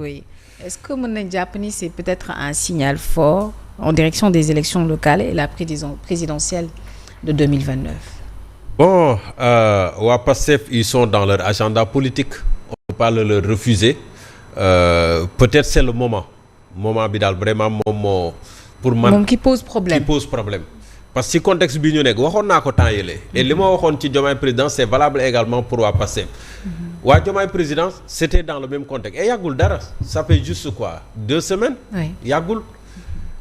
Oui. Est-ce que mën nañ jàpp ni c'est peut-être un signal fort en direction des élections locales et la présidentielle de 2029? Bon, waa Pastef ils sont dans leur agenda politique. On ne peut pas le refuser. Peut-être c'est le moment bi daal vraiment moom moo pour man moom qui pose problème. Parce que ci contexte bi ñu nekk waxoon naa ko temps yële et li ma waxoon ci Diomaye président c'est valable également pour waa Pastef. waa Diomaye président c'était dans le même contexte et yàggul dara ça fait juste quoi 2 semaines. oui yàggul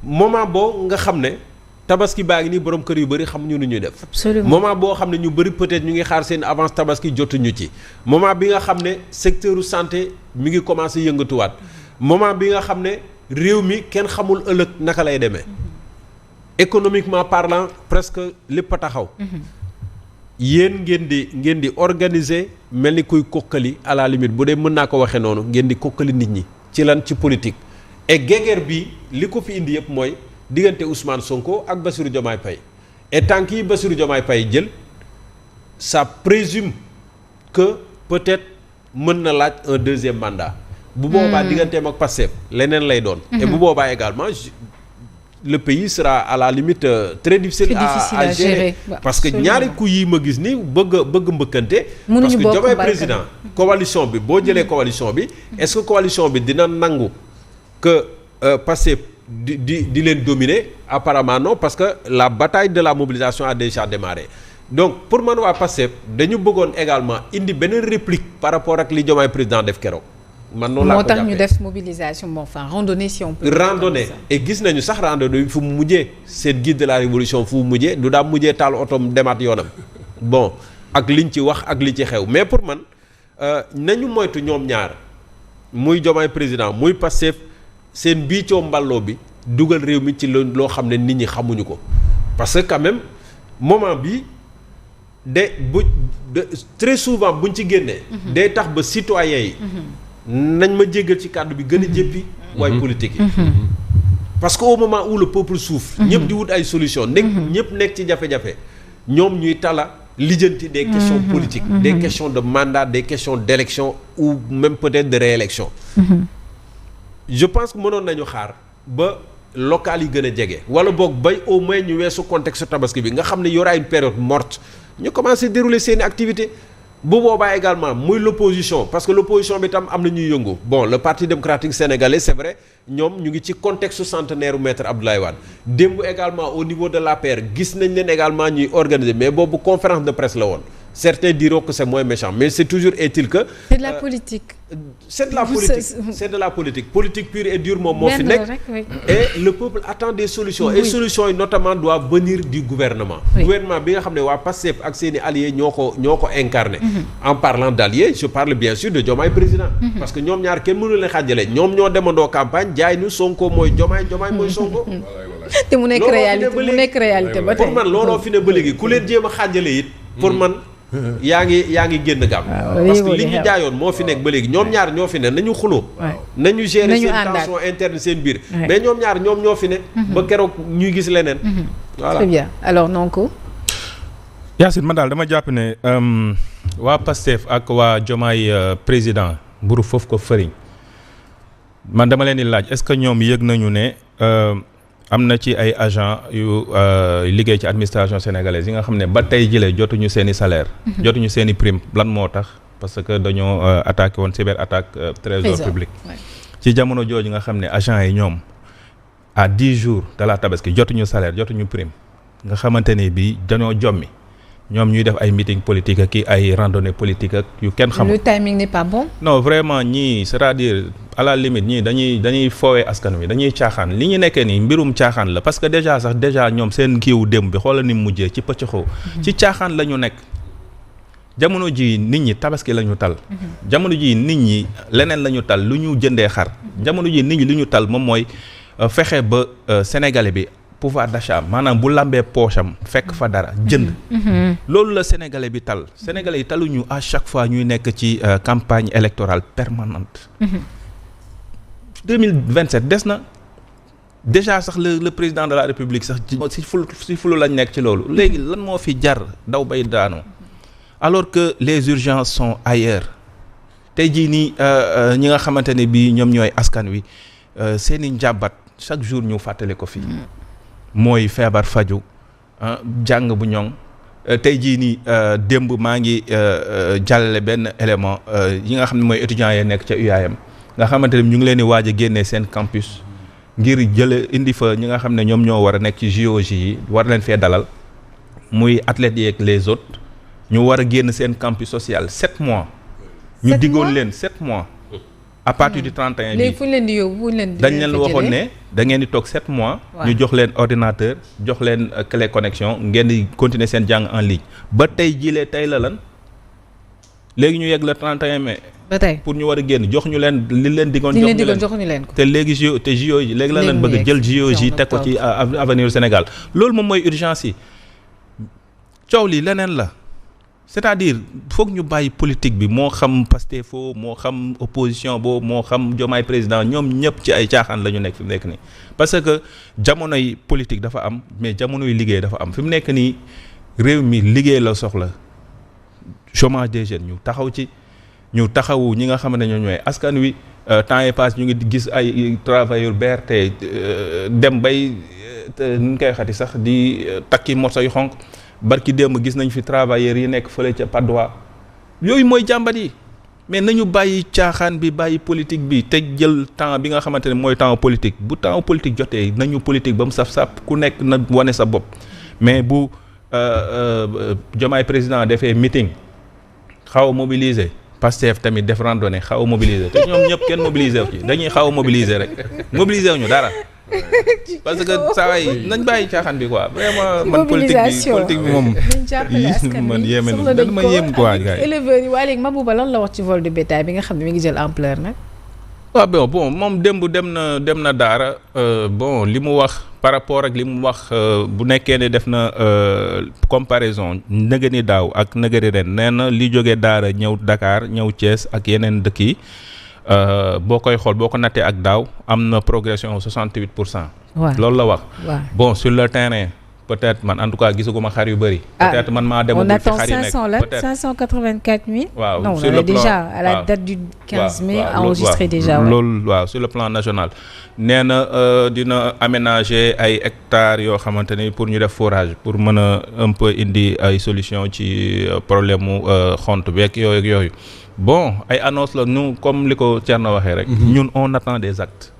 moment boo nga xam ne tabaski baa ngi nii borom kër yu bëri xamuñu nu ñuy def. absolument moment boo xam ne ñu bëri peut-être ñu ngi xaar seen avance tabaski jotuñu ci. moment bi nga xam ne secteur santé mi ngi commencer yëngatuwaat. moment bi nga xam ne réew mi kenn xamul ëllëg naka lay demee. économiquement parlant presque lépp a taxaw. yéen ngeen di organiser mel ni kuy kokkali à la limite bu dee mën naa ko waxee noonu ngeen di kokkali nit ñi ci lan ci politique. et guerre bi li ko fi indi yëpp mooy diggante Ousmane Sonko ak Bassirou Diomaye Faye et tant que Bassirou Diomaye Faye jël ça présume que peut-être mën na laaj un 2e mandat. bu boobaa digganteem ak Pastef leneen lay doon. et bu boobaa également le pays sera à la limite très difficile à gérer. Parce que ñaari coup yi ma gis ni bëgg mbëkkante. parce que Diomaye président coalition bi boo jëlee coalition bi. est-ce que coalition bi dina nangu que Pastef di leen dominer? Apparemment non, parce que la bataille de la mobilisation a déjà démarré. Donc pour man waa Pastef dañu bëggoon également indi beneen réplique par rapport ak li Diomaye président def keroog. man noonu laa ko jàppee moo tax ñu def mobilisation bon enfin randonnée si on peut. randonnée et gis nañu sax randonnée bi fu mu mujjee seen guide de la révolution fu mu mujjee du daa mujjee taal otom demaat yoonam bon ak liñ ci wax ak li ci xew mais pour man nañu moytu ñoom ñaar muy Diomaye président muy Pastef seen biicoo mballoo bi dugal réew mi ci loo xam ne nit ñi xamuñu ko parce que quand même moment bi très souvent buñ ci génnee. day tax ba citoyens yi. nañ ma jéggal ci kàddu bi gën a jéppi waaye politique yi parce que au moment où le peuple souffre ñëpp di wut ay solution ñëpp nekk ci jafe-jafe ñoom ñuy tala lijjanti des questions politiques des questions de mandat des questions d'élection ou même peut-être de réélection je pense que mënoon nañu xaar ba local yi gën a jege wala boog bay au moins ñu weesu contexte tabaski bi nga xam ne y aura une période morte ñu commencé dérouler seeni activités bu boobaa également muy l'opposition parce que l'opposition bi tam am na ñuy yëngu bon le parti démocratique sénégalais c'est vrai ñoom ñu ngi ci contexte centenaire u maître Abdoulaye Wade démb également au niveau de l'APR gis nañ leen également ñuy organiser mais boobu conférence de presse la woon certains diront que c'est moins méchant mais c'est toujours est-il que c'est de la politique c'est de la politique politique pure et dure moom moo fi nekk et le peuple attend des solutions et solutions yi notamment doivent venir du gouvernement gouvernement bi nga xam ne waa Pastef ak seeni alliés ñoo ko incarné en parlant d'alliés je parle bien sûr de Diomaye président parce que ñoom ñaar kenn mënu leen xaajale ñoom ñoo demandoo campagne jaay ñu Sonko mooy Diomaye mooy Sonko te mu nekk réalité ba tey pour man looloo fi ne ba léegi ku leen jéem a xaajale it pour man yaa ngi génn gàmm parce que li ñu jaayoon moo fi nekk ba léegi ñoom ñaar ñoo fi ne nañu xuloo nañu gérer seen tension interne seen biir mais ñoom ñaar ñoo fi ne ba keroog ñuy gis leneen voilà très bien alors Nonko Yacine man daal dama jàpp ne waa Pastef ak waa Diomaye président mburu foofu ko fëriñ man dama leen di laaj est-ce que ñoom yëg nañu ne am na ci ay agent yu liggéey ci administration sénégalaise yi nga xam ne ba tey jëlee jotuñu seeni salaire jotuñu seeni prime lan moo tax parce que dañoo attaqué woon cyber attaque trésor public ci jamono jooju nga xam ne agent yi ñoom à 10 jours de la tabaski jotuñu salaire jotuñu prime nga xamante ne bii dañoo jommi ñoom ñuy def ay meeting politique ak ay randonnée politique ak yu kenn xamul. le timing n'est pas bon. non vraiment ñii c'est-à-dire à la limite ñii dañuy foowee askan wi dañuy caaxaan li ñu nekkee nii mbirum caaxaan la parce que déjà ñoom seen kiiwu démb bi xoolal ni mu mujjee ci pëccëxoo ci caaxaan la ñu nekk. jamono ji nit ñi tabaski la ñu tal. jamono ji nit ñi leneen la ñu tal lu ñu jëndee xar. jamono ji nit ñi lu ñu tal moom mooy fexe ba sénégalais bi. pouvoir d'achat maanaam bu lambee poche am fekk fa dara jënd loolu la sénégalais bi tal sénégalais yi taluñu à chaque fois ñuy nekk ci campagne électorale permanente 2027 des na déjà sax le président de la république sax si fulu lañ nekk ci loolu léegi lan moo fi jar daw bay daanu alors que les urgences sont ailleurs tey jii nii ñi nga xamante ne bii ñoom ñooy askan wi seen i njàmbat chaque jour ñu fàttale ko fii mooy feebar faju jàng bu ñoŋ tey jii nii démb maa ngi jàllale benn élément yi nga xam ne mooy étudiants yi nekk ca UAM nga xamante ne ñu ngi leen di waaj a génnee seen campus ngir indi fa ñi nga xam ne ñoom ñoo war a nekk ci JOJ yi war leen fee dalal muy athlètes yi ak les autres ñu war a génn seen campus social 7 mois. ñu diggoon leen 7 mois. à partir du 31 bi léegi fu ñu leen di yóbbu dañ leen waxoon ne da ngeen di toog 7 mois. ñu jox leen ordinateur jox leen clé connexion ngeen di continuer seen jàng en ligne ba tey jilee tey la lan léegi ñu yegg le 31 mai. ba tey pour ñu war a génn jox ñu leen li leen diggoon. jox ñu leen ko te léegi JO yi léegi la leen bëgg jël JO yi teg ko ci avenir Sénégal loolu moom mooy urgence yi coow li leneen la. c'est-à-dire foog ñu bàyyi politique bi moo xam Pastef moo xam opposition boobu moo xam Diomaye président ñoom ñëpp ci ay caaxaan la ñu nekk fi mu nekk nii parce que jamonoy politique dafa am mais jamonoy liggéey dafa am fi mu nekk nii réew mi liggéey la soxla chômage des jeunes ñu taxaw ci ñu taxawu ñi nga xam ne ñoom ñooy askan wi temps yi passe ñu ngi gis ay travailleurs BRT dem bay nu ñu koy xati sax di takki morso yu xonk barki démb gis nañ fi travailleurs yi nekk fële ca Patte d'Oie yooyu mooy jàmbat yi mais nañu bàyyi caaxaan bi bàyyi politique bi te jël temps bi nga xamante ne mooy temps politique bu temps politique jotee nañu politique ba mu saf-saf ku nekk na wane sa bopp mais bu Diomaye président defee meeting xaw a mobiliser Pastef tamit def randonnée xaw a mobiliser te ñoom ñëpp kenn mobiliser wu ci dañuy xaw a mobiliser rek mobiliser wuñu dara parce que saa waay nañ bàyyi caaxaan bi quoi vraiment man politique bi moom man yéeme na dañ ma yéem quoi gars yi éleveurs yi waaye léegi Mabouba lan la wax ci vol de bétail bi nga xam ne mi ngi jël ampleur nag waaw bon moom démb dem na daara bon li mu wax par rapport ak li mu wax bu nekkee ne def na comparaison nëgëni daaw ak nëgëni ren nee na li jógee daara ñëw Dakar ñëw Thiès ak yeneen dëkk yi boo koy xool boo ko nattee ak daaw am na progression 68%. waaw loolu la wax. waaw bon sur le terrain peut-être man en tout cas gisaguma xar yu bëri. peut-être man maa demagul fi xar yi nekk peut-être 584 000. waaw non sur on le est plan déjà à la date du 15 mai enregistré déjà. loolu waaw sur le plan national. nee na dina aménager ay hectares yoo xamante ni pour ñu def forage pour mën a un peu indi ay solution ci problème mu xont beeg yooyu. bon ay annonce la ñu comme li ko Thierno waxee rek. ñun on attend des actes.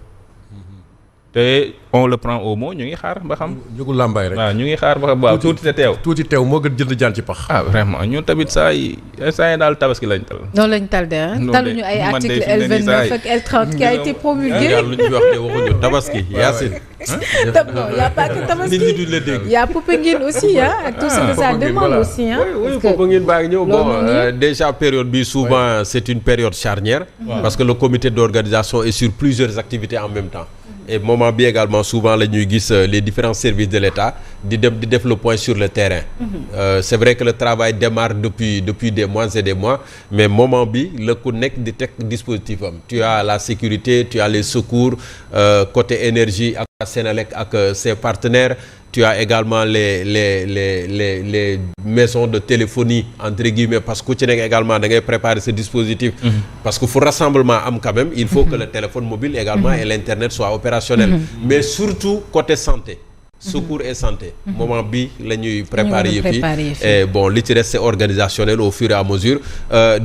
te on le prend au mot ñu ngi xaar ba xam. jógu làmbaay rek waaw ñu ngi xaar ba xam waaw tuuti te teew. tuuti teew moo gën jënd jaan ci pax. vraiment ñun tamit saa yi daal tabaski lañ tal. noonu lañ tal de taluñu ay article L29 ak L30 qui a été promulgué. lu ñu wax de waxuñu tabaski Yacine. non y a pas que tabaski. nit ñi duñ la dégg. y a Popenguine aussi ak tout ce que ça demande aussi oui Popenguine baa ngi ñëw bon déjà période bi souvent c'est une période charnière. parce que le comité d'organisation est sur plusieurs activités en même temps. et moment bi également souvent la ñuy gis les différents services de l'État di def le point sur le terrain. C'est vrai que le travail démarre depuis des mois et des mois mais moment bi la ku nekk di teg dispositif am tu as la sécurité tu as les secours côté énergie ak Senelec ak ses partenaires. Tu as également les maisons de téléphonie entre guillemets parce que ku ci nekk également da ngay préparer ce dispositif. parce que fu rassemblement am quand même il faut que le téléphone mobile également et l'internet soient opérationnels. mais surtout côté santé. secours et santé. moment bi la ñuy préparer yëf yi et bon li ci reste c'est organisationnel au fur et à mesure.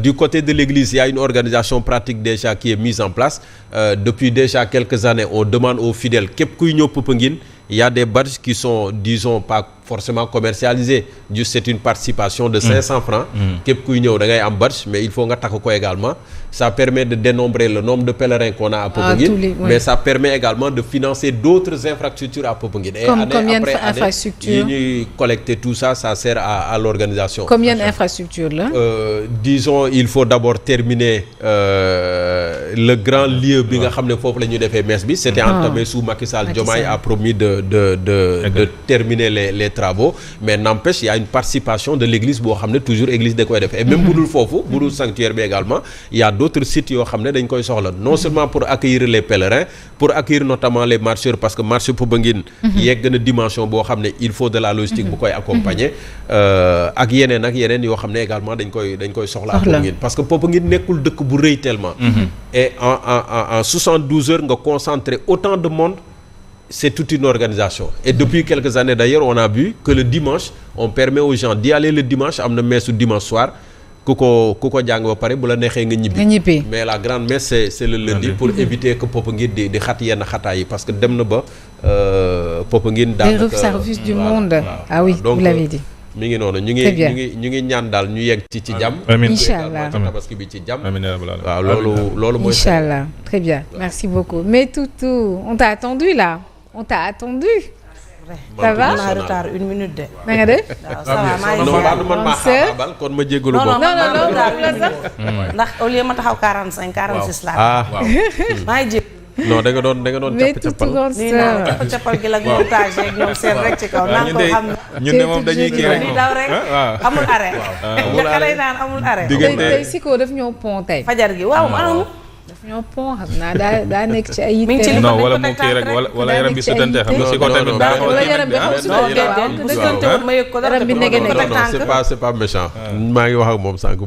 Du côté de l'église il y a une organisation pratique déjà qui est mise en place. Depuis déjà quelques années on demande aux fidèles képp kuy ñëw Popenguine il y a des badges qui sont disons pas forcément commercialisés juste c'est une participation de 500 francs képp kuy ñëw da ngay am badge mais il faut nga takk ko également ça permet de dénombrer le nombre de pèlerins qu'on a à Popenguine mais ça permet également de financer d'autres infrastructures à Popenguine et année après année yi ñuy collecter tout ça sert à l'organisation. Combien d'infrastructures là? Disons il faut d'abord terminer le grand lieu bi nga xam ne foofu la ñu defee messe bi c'était entamé sous Macky Sall. Diomaye a promis de terminer les travaux mais n'empêche il y a une participation de l'église boo xam ne toujours église da koy def et même bu dul foofu bu dul sanctuaire bi également il y a d'autres sites yoo xam ne dañ koy soxla non seulement pour accueillir les pèlerins pour accueillir notamment les marcheurs parce que marché Popenguine yegg na dimension boo xam ne il faut de la logistique bu koy accompagner ak yeneen yoo xam ne également dañ koy soxla ak Popenguine parce que Popenguine nekkul dëkk bu rëy tellement et en 72 heures nga concentrer autant de monde c'est toute une organisation et depuis quelques années d'ailleurs on a vu que le dimanche on permet aux gens d'y aller le dimanche am na messe dimanche soir ku ko jàng ba pare bu la neexee nga ñibbi mais la grande messe c'est le lundi pour éviter que Popenguine di xat yenn xataay yi parce que dem na ba Popenguine daanaka ça refuse du monde ah oui vous l'avez dit mi ngi noonu ñu ngi ñaan daal ñu yegg ci jàmm. Inch'Allah tabaski bi ci jàmm. waaw loolu mooy. Inch'Allah très bien merci beaucoup mais Toutou on t'a attendu là on t'a attendu. ça va on a retard 1 minute de. na nga def. waaw ça va maa ngi man maa xaabaabal kon ma jéggalu ko. non ndax au lieu ma taxaw 45 46 laa. waaw maa ngi jég. non da nga doon mais Toutou grande sœur cappal gi la ak montage ak ñoom seen rek ci kaw naan ko xam ñun de moom dañuy kii rek daw rek amul arrêt njëkk lay naan amul arrêt tey Siko daf ñoo pont tey fajar gi waaw anam daf ñoo pont xam naa daa nekk ci ay mi ngi ci yitte non wala mu kii rek wala yaram bi sutante xam nga Siko tamit daa wala yaram bi xam sutante ma yëg ko dara yaram bi nege non c'est pas méchant maa ngi wax ak moom sànq